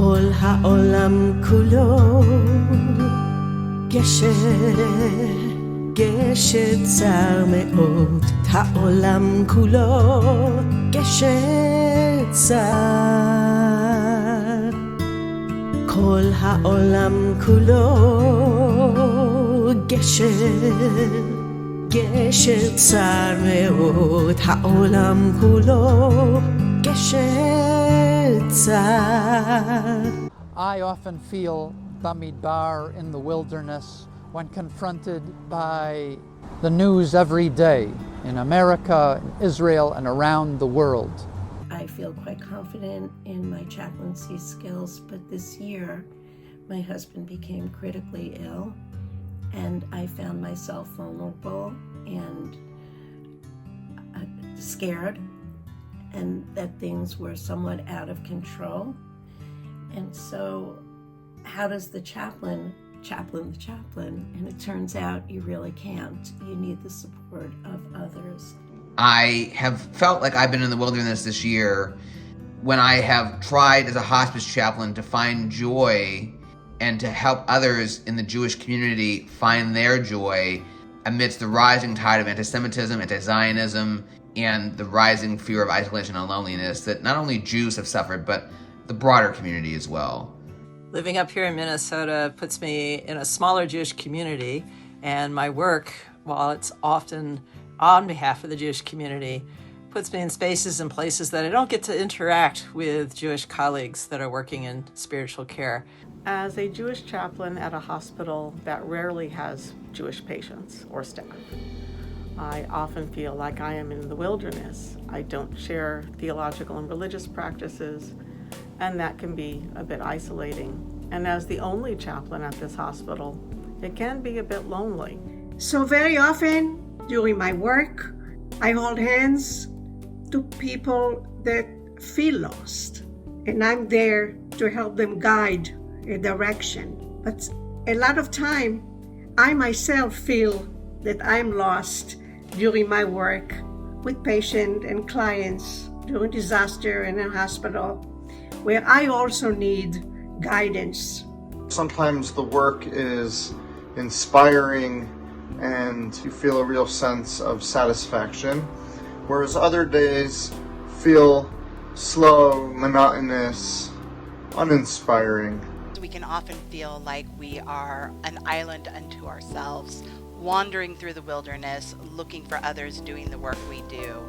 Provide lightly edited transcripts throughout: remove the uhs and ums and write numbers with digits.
כל העולם כולו גשר צר מאוד, העולם כולו גשר צר, כל העולם כולו גשר צר מאוד, העולם כולו גשר צר. I often feel Bamidbar in the wilderness when confronted by the news every day in America, in Israel, and around the world. I feel quite confident in my chaplaincy skills, but this year my husband became critically ill and I found myself vulnerable and scared, and that things were somewhat out of control. And so how does the chaplain, and it turns out you really can't. You need the support of others. I have felt like I've been in the wilderness this year when I have tried as a hospice chaplain to find joy and to help others in the Jewish community find their joy amidst the rising tide of anti-Semitism, anti-Zionism, and the rising fear of isolation and loneliness that not only Jews have suffered, but the broader community as well. Living up here in Minnesota puts me in a smaller Jewish community, and my work, while it's often on behalf of the Jewish community, puts me in spaces and places that I don't get to interact with Jewish colleagues that are working in spiritual care. As a Jewish chaplain at a hospital that rarely has Jewish patients or staff, I often feel like I am in the wilderness. I don't share theological and religious practices, and that can be a bit isolating. And as the only chaplain at this hospital, it can be a bit lonely. So very often during my work, I hold hands to people that feel lost, and I'm there to help them guide a direction. But a lot of time, I myself feel that I'm lost during my work with patients and clients during disaster in a hospital, where I also need guidance. Sometimes the work is inspiring and you feel a real sense of satisfaction, whereas other days feel slow, monotonous, uninspiring. We can often feel like we are an island unto ourselves, wandering through the wilderness, looking for others doing the work we do.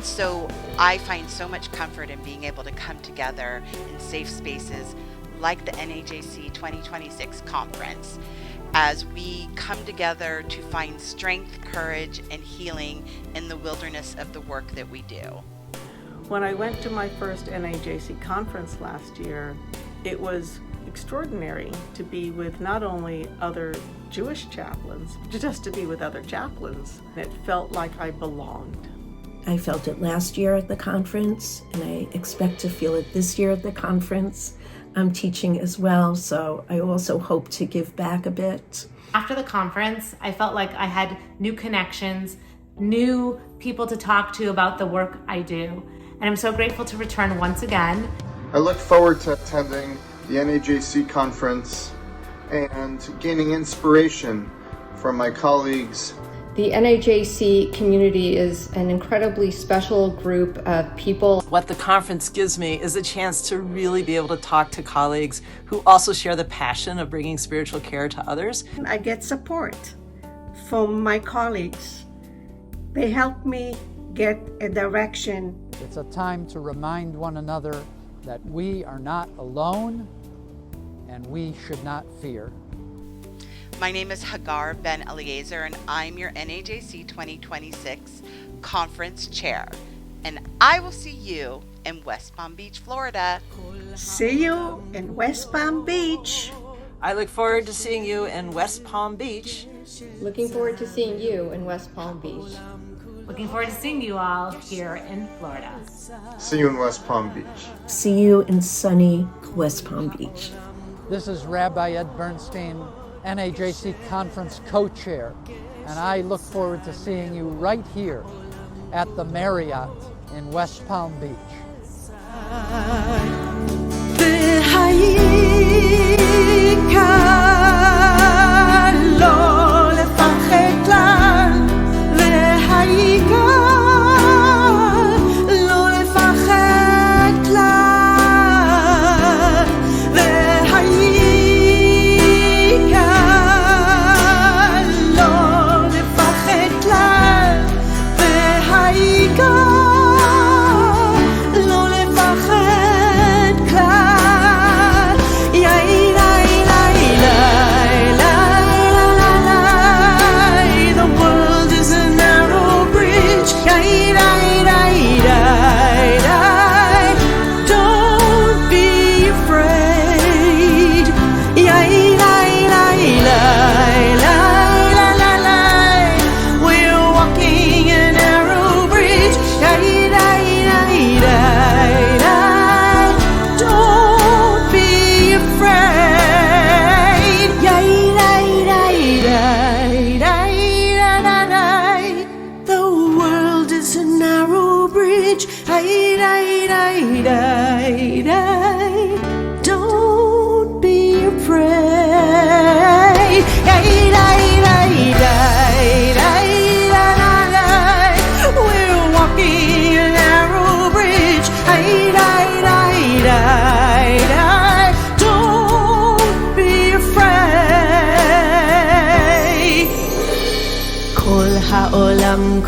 So I find so much comfort in being able to come together in safe spaces like the NAJC 2026 conference, as we come together to find strength, courage, and healing in the wilderness of the work that we do. When I went to my first NAJC conference last year, it was extraordinary to be with not only other Jewish chaplains, but just to be with other chaplains. It felt like I belonged. I felt it last year at the conference, and I expect to feel it this year at the conference. I'm teaching as well, so I also hope to give back a bit. After the conference, I felt like I had new connections, new people to talk to about the work I do, and I'm so grateful to return once again. I look forward to attending the NAJC conference and gaining inspiration from my colleagues. The NAJC community is an incredibly special group of people. What the conference gives me is a chance to really be able to talk to colleagues who also share the passion of bringing spiritual care to others. I get support from my colleagues. They help me get a direction. It's a time to remind one another that we are not alone and we should not fear. My name is Hagar Ben-Eliezer, and I'm your NAJC 2026 Conference Chair. And I will see you in West Palm Beach, Florida. See you in West Palm Beach. I look forward to seeing you in West Palm Beach. Looking forward to seeing you in West Palm Beach. Looking forward to seeing you all here in Florida. See you in West Palm Beach. See you in sunny West Palm Beach. This is Rabbi Ed Bernstein, NAJC Conference Co-Chair, and I look forward to seeing you right here at the Marriott in West Palm Beach.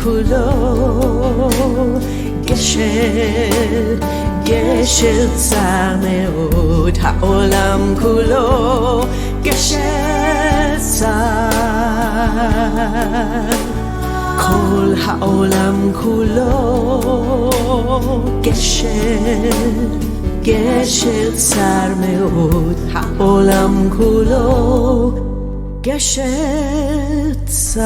כולו גשר צר מאוד העולם כולו גשר צר כל העולם כולו גשר צר מאוד העולם כולו גשר צר